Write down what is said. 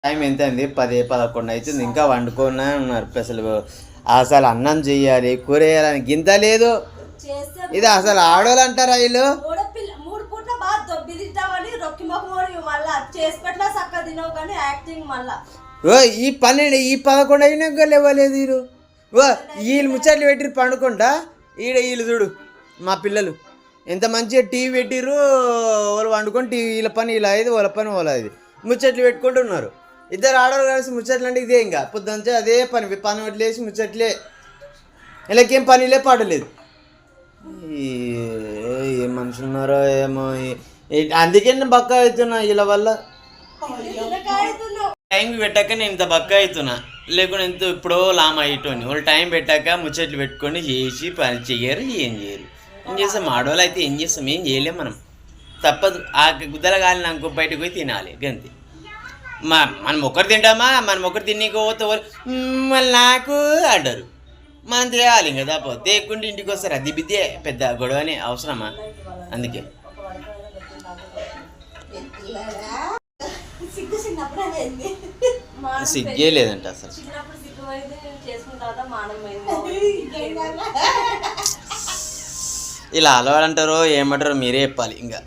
Time ఎంత అయింది? 10-11 అవుతుంది, ఇంకా వండుకునే ఉన్నారు. అసలు అన్నం చెయ్యాలి, కూర వేయాలని గింత లేదు. ఇది అసలు ఆడోళ్ళు అంటారా వీళ్ళు? ఈ 11 అయినా లేవలేదు వీళ్ళు. వీళ్ళు ముచ్చట్లు పెట్టిరు పండుకుంటా. వీళ్ళు చూడు మా పిల్లలు ఎంత మంచిగా టీవీ పెట్టిర్రు. వాళ్ళు వండుకొని టీవీ వీళ్ళ పని ఇలా అయింది, వాళ్ళ పని వాళ్ళ అది ముచ్చట్లు పెట్టుకుంటూ ఉన్నారు. ఇద్దరు ఆడవాళ్ళు కలిసి ముచ్చట్లు అంటే ఇదే. ఇంకా పొద్దుంచే అదే పని వదిలేసి ముచ్చట్లే. వీళ్ళకేం పనిలే పాడలేదు. ఏం మనుషులు ఉన్నారో ఏమో. అందుకే నేను బక్క అవుతున్నా వీళ్ళ వల్ల. టైం పెట్టాక నేను ఇంత బక్క అవుతున్నా, లేకుండా ఎంత ఇప్పుడో లామ్ అయ్యేటోని. వాళ్ళు టైం పెట్టాక ముచ్చట్లు పెట్టుకొని చేసి పని చెయ్యరు, ఏం చేయరు. ఏం చేస్తాం ఆడవాళ్ళు అయితే? ఏం చేస్తాం? ఏం చేయలేం మనం, తప్పదు. ఆ గుద్దల గాలిని అనుకో బయటకు పోయి తినాలి గంతే. మనం ఒకరు తింటామా? మనం ఒకరు తినకపోతే మళ్ళీ నాకు అంటారు. మనం తేయాలి ఇంకా తప్పదు. తేయకుండా ఇంటికి వస్తారు. అది బిద్దే పెద్ద గొడవనే, అవసరమా? అందుకే సిగ్గే లేదంట అసలు. ఇలా అలవాడంటారో ఏమంటారో మీరే చెప్పాలి ఇంకా.